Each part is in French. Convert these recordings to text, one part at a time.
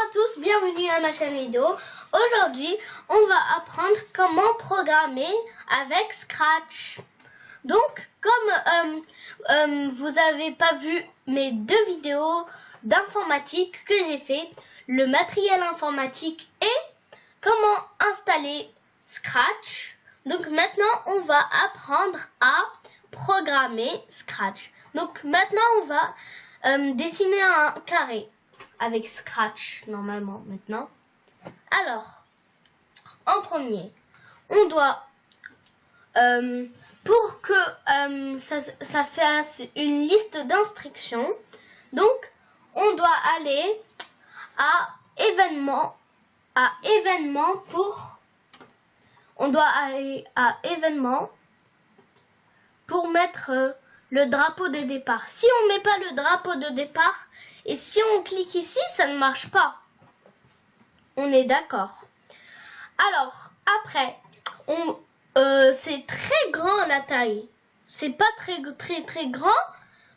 à tous, bienvenue à ma chaîne vidéo. Aujourd'hui, on va apprendre comment programmer avec Scratch. Donc, comme vous n'avez pas vu mes deux vidéos d'informatique que j'ai fait, le matériel informatique et comment installer Scratch. Donc maintenant, on va apprendre à programmer Scratch. Donc maintenant, on va dessiner un carré avec Scratch normalement maintenant. Alors, en premier, on doit pour que ça fasse une liste d'instructions, donc on doit aller à événements pour mettre le drapeau de départ. Si on met pas le drapeau de départ et si on clique ici, ça ne marche pas. On est d'accord. Alors, après, c'est très grand la taille. C'est pas très grand,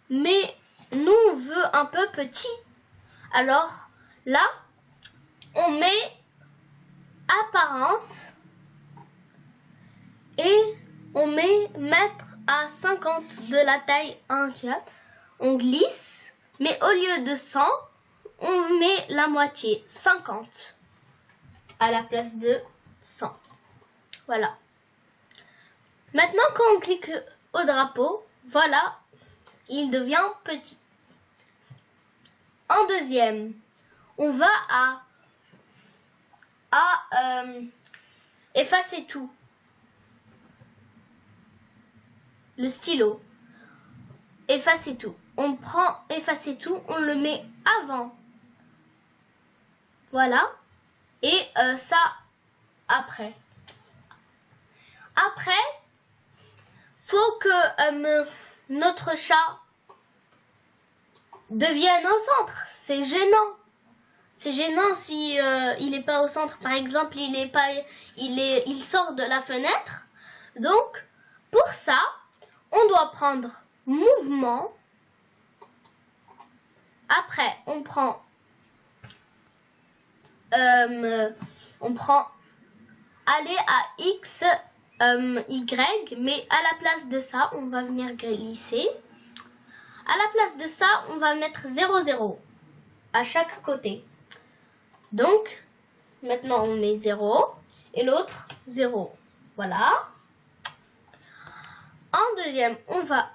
mais nous on veut un peu petit. Alors, là, on met apparence et on met mettre à 50 de la taille entière. On glisse, mais au lieu de 100, on met la moitié, 50, à la place de 100. Voilà. Maintenant, quand on clique au drapeau, voilà, il devient petit. En deuxième, on va à effacer tout. Le stylo. Effacer tout. On prend effacer tout, on le met avant. Voilà. Et ça après. Après, faut que notre chat devienne au centre. C'est gênant. C'est gênant si il n'est pas au centre. Par exemple, il sort de la fenêtre. Donc, pour ça, on doit prendre mouvement. Après, on prend aller à X, Y, mais à la place de ça, on va venir glisser. À la place de ça, on va mettre 0, 0 à chaque côté. Donc, maintenant, on met 0 et l'autre 0. Voilà. En deuxième, on va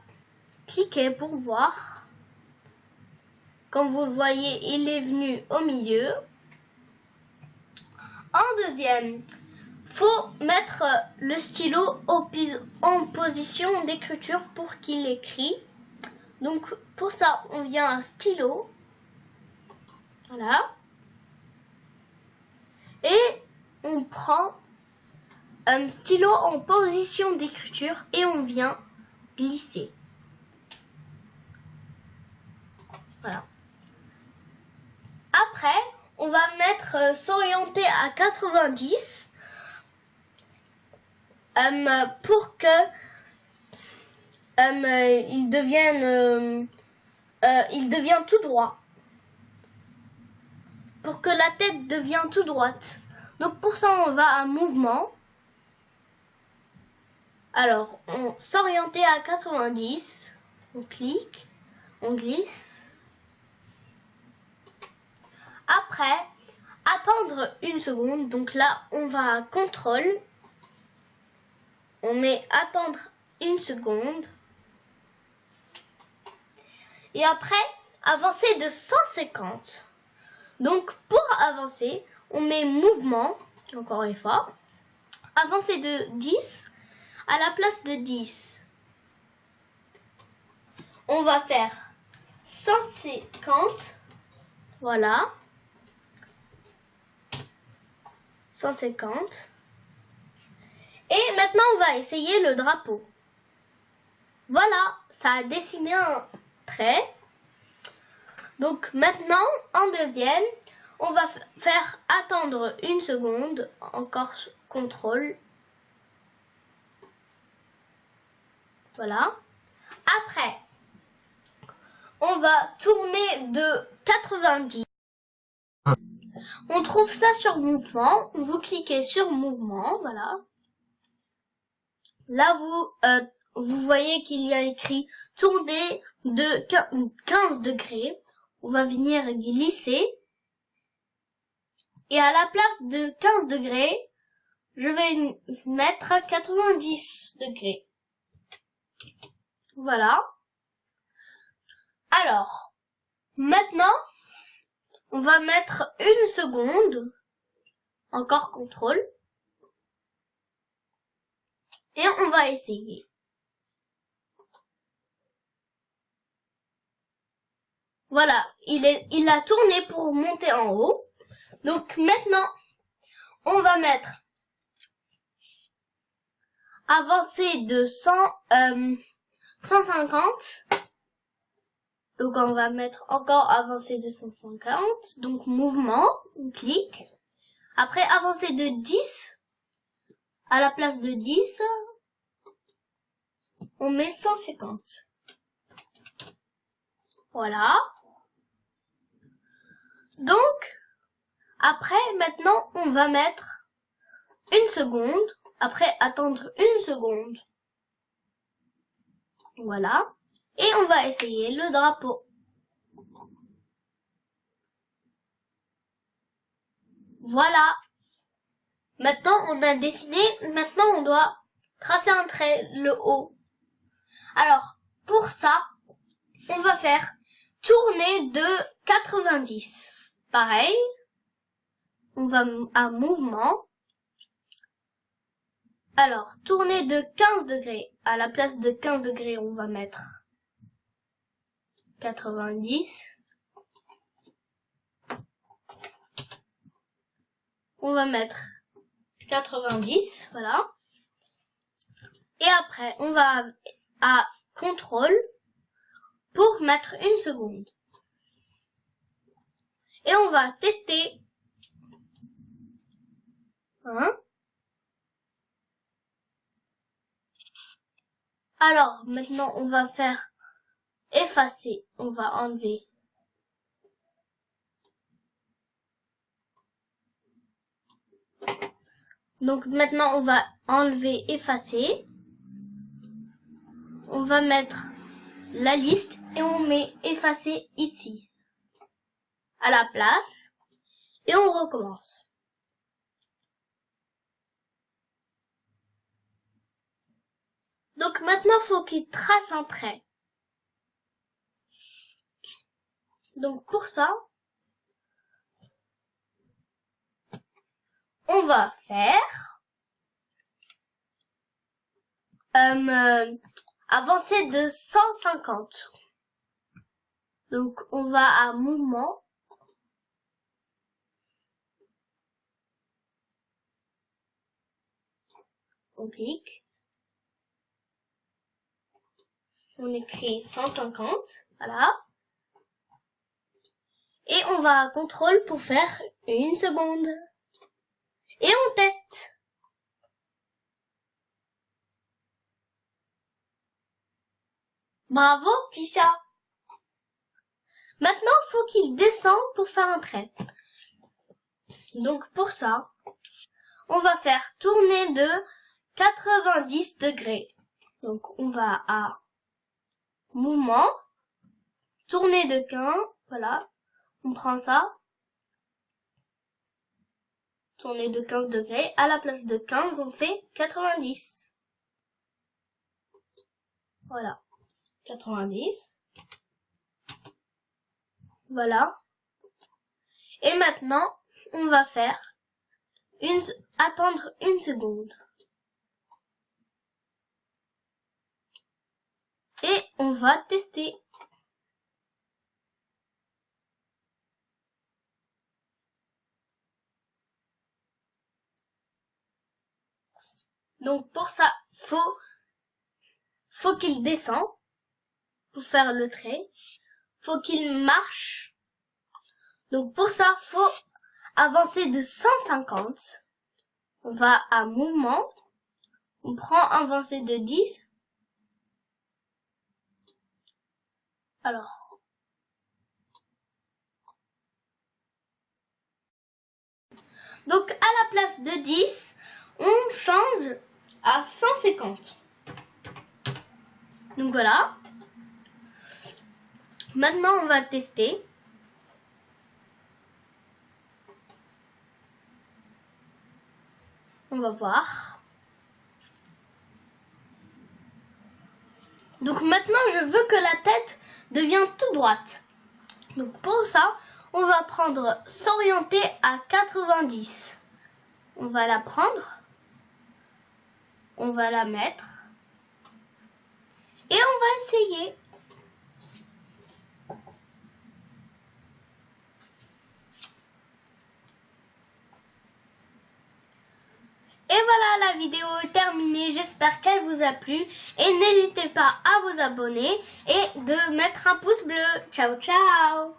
cliquer pour voir. Comme vous le voyez, il est venu au milieu. En deuxième, faut mettre le stylo en position d'écriture pour qu'il écrit. Donc, pour ça, on vient à stylo. Voilà. Et on prend un stylo en position d'écriture et on vient glisser. Voilà. Après, on va mettre s'orienter à 90 pour que il devienne tout droit. Pour que la tête devienne tout droite. Donc pour ça, on va à mouvement. Alors, on s'orienter à 90. On clique, on glisse. Après, attendre une seconde. Donc là, on va à contrôle. On met attendre une seconde. Et après, avancer de 150. Donc, pour avancer, on met mouvement, encore une fois. Avancer de 10 à la place de 10. On va faire 150. Voilà. 150. Et maintenant, on va essayer le drapeau. Voilà, ça a dessiné un trait. Donc maintenant, en deuxième, on va faire attendre une seconde. Encore contrôle. Voilà. Après, on va tourner de 90. On trouve ça sur mouvement. Vous cliquez sur mouvement, voilà. Là, vous voyez qu'il y a écrit tourner de 15 degrés. On va venir glisser. Et à la place de 15 degrés, je vais mettre 90 degrés. Voilà. Alors, maintenant, on va mettre 1 seconde. Encore contrôle. Et on va essayer. Voilà, il a tourné pour monter en haut. Donc maintenant, on va mettre avancée de 150. Donc on va mettre encore avancée de 150. Donc mouvement, on clique. Après avancée de 10. À la place de 10, on met 150. Voilà. Donc, après, maintenant, on va mettre 1 seconde. Après, attendre 1 seconde. Voilà. Et on va essayer le drapeau. Voilà. Maintenant, on a dessiné. Maintenant, on doit tracer un trait, le haut. Alors, pour ça, on va faire tourner de 90. Pareil. On va à mouvement. Alors, tourner de 15 degrés. À la place de 15 degrés, on va mettre 90. On va mettre 90, voilà. Et après, on va à contrôle pour mettre 1 seconde. Et on va tester. Alors, maintenant, on va faire effacer. On va enlever. Donc, maintenant, on va enlever effacer. On va mettre la liste et on met effacer ici. À la place. Et on recommence. Donc maintenant, faut qu'il trace un trait. Donc pour ça, on va faire avancer de 150. Donc on va à mouvement. On clique. On écrit 150. Voilà. Et on va à contrôle pour faire 1 seconde. Et on teste. Bravo, petit chat. Maintenant, il faut qu'il descende pour faire un trait. Donc pour ça, on va faire tourner de 90 degrés. Donc on va à mouvement, tourner de 15, voilà, on prend ça, tourner de 15 degrés, à la place de 15, on fait 90. Voilà, 90. Voilà. Et maintenant, on va faire attendre 1 seconde. Et on va tester. Donc pour ça, faut qu'il descend pour faire le trait. Faut qu'il marche. Donc pour ça, faut avancer de 150. On va à mouvement. On prend avancée de 10. Alors, Donc à la place de 10, on change à 150. Donc voilà. Maintenant, on va tester. On va voir. Donc maintenant, je veux que la tête devienne tout droite. Donc pour ça, on va prendre s'orienter à 90. On va la prendre. On va la mettre. Et on va essayer. Et voilà, la vidéo est terminée. J'espère qu'elle vous a plu. Et n'hésitez pas à vous abonner et de mettre un pouce bleu. Ciao, ciao!